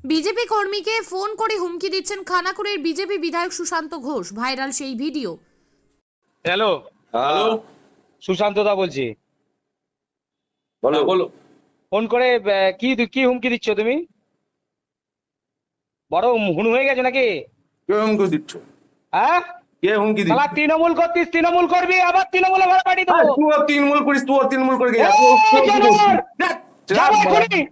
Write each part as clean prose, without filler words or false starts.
BJP কর্মীকে phone করে হুমকি দিচ্ছেন খানাকুড়ের বিজেপি বিধায়ক সুশান্ত ঘোষ, ভাইরাল সেই ভিডিও। হ্যালো হ্যালো, সুশান্ত দা বলছি। বলো বলো। ফোন করে কি কি হুমকি দিচ্ছ তুমি? বড় হুন হয়ে গেছে নাকি? কে হুমকি দিচ্ছ? হ্যাঁ, কে হুমকি দিচ্ছ? শালা তৃণমূল করতিস, তৃণমূল করবি, আবার তৃণমূলে ঘরে পাঠিয়ে দেবো। তুই তৃণমূল করিস, তুই তৃণমূল করে এই জানোয়ার! যাবো এখনই।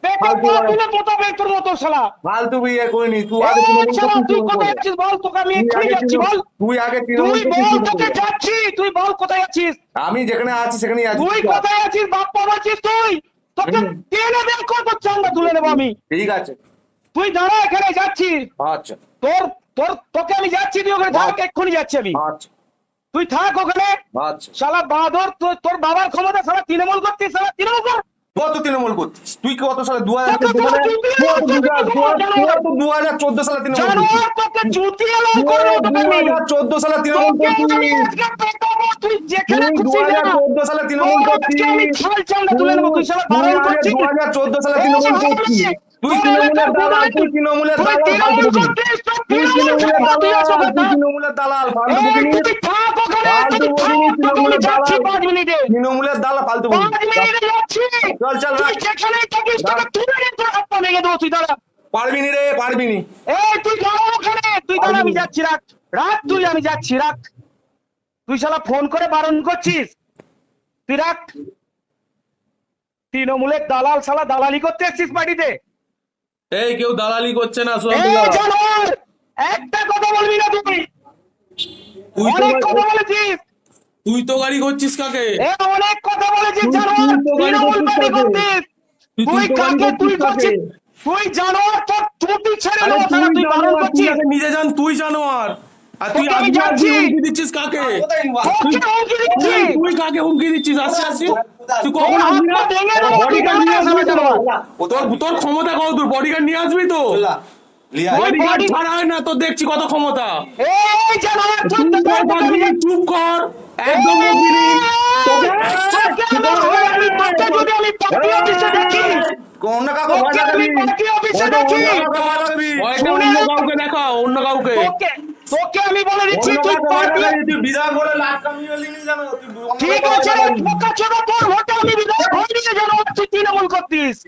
পেটে পা তুলে মোটাবে তোর মতো শালা। ফালতু বিয়ে করিনি, তুই এই আগে তৃণমূল শালা, করছিস তুই শুরু কোথায় করে। যাচ্ছিস বল? তোকে আমি তুই এক্ষুনি আগে যাচ্ছি, বল। তুই আগে তৃণমূল তুই করছিস বল, শুরু তোকে করে। যাচ্ছি। তুই বল কোথায় যাচ্ছিস? আমি যেখানে আছি সেখানেই আছি। তুই কোথায় আছিস? বাপ্পা বলছিস তুই? তোকে টেনে বের করে তোর চান্দা তুলে নেবো আমি। ঠিক আছে, তুই দাঁড়া, এখানে যাচ্ছি। আচ্ছা তোর তোর তোকে আমি যাচ্ছি, তুই ওখানে থাক, এক্ষুনি যাচ্ছি আমি। আচ্ছা তুই থাক ওখানে। আচ্ছা। শালা বাঁদর, তোর বাবার ক্ষমতা, শালা তৃণমূল করছিস, শালা তৃণমূল কর। কত তৃণমূল করছিস তুই? কত সালে? তোকে তো জুতিয়ে লাল করে দেবো, জানোয়ার। 2014 সালে তৃণমূল করছিস। জানোয়ার, তোকে জুতিয়ে লাল করে দেবো তোকে আমি। 2014 সালে তৃণমূল তোকে আমি করছিস। আজকে পেটাবো, তুই যেখানে তুই খুশি যা। 2014 সালে তৃণমূল তোর করছিস। আজকে আমি ছাল চামড়া তুলে নেবো। তুই শালা তুই বারণ আগে করছিস। 2014 সালে এই তৃণমূল শালা, করছিস। তুই তোর তৃণমূলের এলাকার দালাল, বুড়ামি। তুই তৃণমূলের তুই দালাল, ফালতু তৃণমূল বকিস। করছিস, তোর তুই তৃণমূল তৃণমূলের খাবো, তুই দালাল, আসো তুই কোথায়? তৃণমূলের দালাল, ফালতু এই বকিস। তুই থাক ওখানে, ফালতু তুই থাক, বকিস, তোকে আমি তৃণমূলের যাচ্ছি দালাল, 5 মিনিটে। তৃণমূলের দালাল, ফালতু বকিস। 5 মিনিটে যাচ্ছি। চল চল তুই রাখ যেখানেই থাকিস রাখ। তোকে তুলে নিয়ে তোর হাত পা ভেঙে দেবো। তুই দাঁড়া। পারবি নি রে, পারবি নি। এই তুই দাঁড়া ওখানে, তুই দাঁড়া, আমি যাচ্ছি, রাখ। রাখ তুই, আমি যাচ্ছি, রাখ। তুই শালা ফোন করে বারণ করছিস, তুই রাখ। তৃণমূলের দালাল, শালা দালালি করতে এসছিস পার্টিতে। এই কেউ দালালি করছে না, এই জানোয়ার, একটা কথা বলবি না তুই। অনেক কথা বলেছিস। তুই তো গাড়ি করছিস কাকে? অনেক কথা বলেছিস তুই জানোয়ার। তো গাড়ি তৃণমূল করছিস পার্টি কাকে? করছিস। তুই তুই তো গাড়ি কাকে করছিস তুই কাকে? করছিস? তুই জানোয়ার, তোর চুটি ছেড়ে আরে দেবো শালা, তুই তুই বারণ জানোয়ার, তুই করছিস। আগে নিজে জান তুই জানোয়ার। আর তুই তোকে আমি আজকে যাচ্ছি। হুমকি দিচ্ছিস কাকে? তোকে হুমকি দিচ্ছি। তুই কাকে হুমকি দিচ্ছিস? আসছে আসছে তুই তোর কখন হাত আসবি পা না? ভেঙে দেবো, তুই বডিগার্ড দাঁড়া নিয়ে আসবি শালা তো? জানোয়ার। তোর ক্ষমতা কত দূর? বডিগার্ড নিয়ে আসবি তো? তুই বডিগার্ড body- ছাড়া হয় না, তোর দেখছি কত ক্ষমতা। এই জানোয়ার, তুই চুপ কর থাক, তোকে আমি থাকবি, চুপ কর, একদম বলবি নি। তোকে তোকে যদি আমি পার্টি অফিসে দেখি, অন্য কাউকে ভয় তোকে আমি দেখাবি। পার্টি অফিসে অন্য দেখি, কাউকে ভয় দেখাবি। শুনে অন্য রাখ। কাউকে দেখাও, অন্য কাউকে। তোকে তোকে আমি বলে দিচ্ছি, অন্য তুই কাউকে ভয় পার্টি। দেখাবি। তুই বিধায়ক বলে লাট কামিয়ে নিলি জানো? তুই অন্য ঠিক কাউকে ভয় আছে রে দেখাবি। বোকাচোদা, তোর ভোটে আমি বিধায়ক হইনি জানো, তুই তৃণমূল করতিস।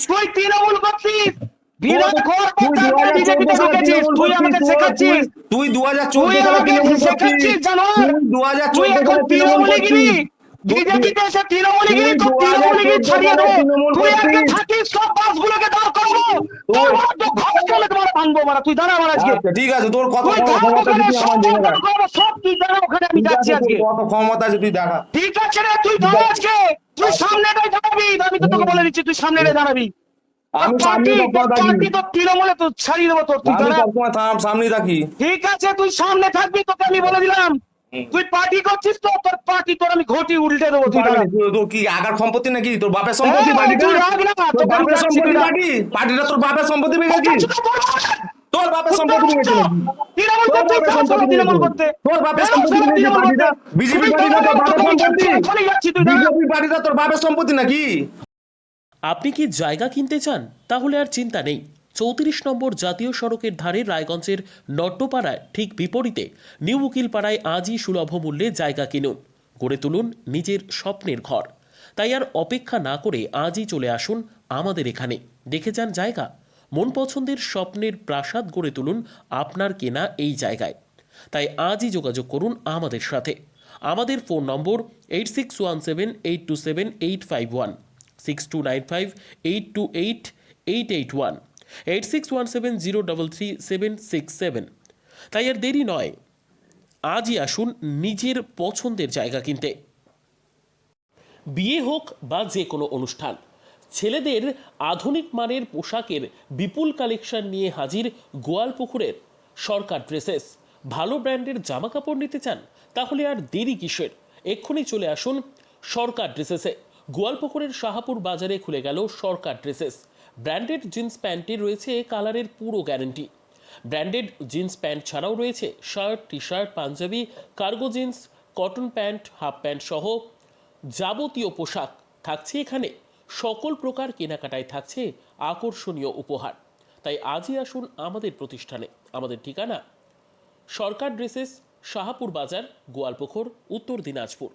তুই তৃণমূল করতিস। বিধায়ক হওয়ার পর তুই তারপরে 2014 বিজেপিতে সালে ঢুকেছিস। তৃণমূল তুই করছিস। আমাকে শেখাচ্ছিস। তুই তুই 2014 সালে আমাকে তৃণমূল করছিস। শেখাচ্ছিস জানোয়ার। তুই তুই 2014 এখন সালে তৃণমূল তৃণমূলীগিরি। করছিস। বিজেপিতে এসে তুই তৃণমূলীগিরি, তোর তৃণমূলীগিরি 2014 ছাড়িয়ে সালে দেবো। তৃণমূল তুই আজকে করছিস। থাকিস, সব বাসগুলোকে দাঁড় করাবো। তোর তুই- মারা তো ঘর চলে, তোমার ভাঙবো মারা। তুই দাঁড়া আমার আজকে। আচ্ছা ঠিক আছে, তোর কত তুই দাঁড়া ক্ষমতা ওখানে, তুই সব আমার দেখে দাঁড় রাখ। করাবো, সব তুই দাঁড়া ওখানে, আমি ঠিক যাচ্ছি আছে, তোর আজকে। কত ক্ষমতা আছে তুই দেখা। ঠিক আছে রে, তুই ঠিক দাঁড়া আছে। আজকে। তুই সামনেটাই দাঁড়াবি, আমি তো তোকে বলে দিচ্ছি, তুই সামনেটাই দাঁড়াবি। তোর আমি সামনে পার্টি, সবসময় থাকি। তোর তৃণমূলে তো ছাড়িয়ে দেবো তোর, তুই আমি দাঁড়া। সবসময় সামনে থাকি। ঠিক আছে, তুই সামনে থাকবি, তোকে আমি বলে দিলাম। তুই পার্টি করছিস তো, তোর পার্টি, তোর আমি ঘটি উল্টে দেবো, তুই পারবি দাঁড়া। না। তোর কি আগার সম্পত্তি নাকি? তোর বাপের সম্পত্তি পার্টিটা? তুই রাখ না, তোর তোকে আমি বাপের যাচ্ছি, তুই সম্পত্তি রাখ। পার্টি? পার্টিটা তোর বাপের সম্পত্তি ভেঙেছিস? তোর বাপের কুত্তার সম্পত্তি বাচ্চা। ভেঙেছিল নাকি? তৃণমূল তোর করছিস, বাপের যা সম্পত্তি শালা তৃণমূল ভেঙেছিল? করতে। তোর বাপের বেরো সম্পত্তি শালা ভেঙেছে তৃণমূল পার্টিটা? করতে। বিজেপি তুই পার্টিটা দাঁড়া, তোর বাপের তোকে আমি সম্পত্তি? যাচ্ছি, এখনই যাচ্ছি, তুই দাঁড়া। বিজেপি পার্টিটা তোর বাপের সম্পত্তি নাকি? আপনি কি জায়গা কিনতে চান? তাহলে আর চিন্তা নেই। 34 নম্বর জাতীয় সড়কের ধারে রায়গঞ্জের নট্টপাড়ায় ঠিক বিপরীতে নিউ উকিলপাড়ায় আজই সুলভ মূল্যে জায়গা কিনুন, গড়ে তুলুন নিজের স্বপ্নের ঘর। তাই আর অপেক্ষা না করে আজই চলে আসুন আমাদের এখানে, দেখে যান জায়গা। মন পছন্দের স্বপ্নের প্রাসাদ গড়ে তুলুন আপনার কেনা এই জায়গায়। তাই আজই যোগাযোগ করুন আমাদের সাথে। আমাদের ফোন নম্বর 8617827851, 6295828881, 8617033767। তাই আর দেরি নয়, আজই আসুন নিজের পছন্দের জায়গা কিনতে। বিয়ে হোক বা যে কোনো অনুষ্ঠান, ছেলেদের আধুনিক মানের পোশাকের বিপুল কালেকশন নিয়ে হাজির গোয়ালপুকুরের সরকার ড্রেসেস। ভালো ব্র্যান্ডের জামা কাপড় নিতে চান? তাহলে আর দেরি কিসের? এক্ষুনি চলে আসুন সরকার ড্রেসেসে। গোয়ালপুকুরের শাহাপুর বাজারে খুলে গেল সরকার ড্রেসেস। ব্র্যান্ডেড জিন্স প্যান্টে রয়েছে কালারের পুরো গ্যারান্টি। ব্র্যান্ডেড জিন্স প্যান্ট ছাড়াও রয়েছে shirt, T shirt, panjabi, cargo jeans, cotton pant, half pant সহ যাবতীয় পোশাক থাকছে এখানে। সকল প্রকার কেনাকাটায় থাকছে আকর্ষণীয় উপহার। তাই আজই আসুন আমাদের প্রতিষ্ঠানে। আমাদের ঠিকানা সরকার ড্রেসেস, শাহাপুর বাজার, গোয়ালপুকুর, উত্তর দিনাজপুর।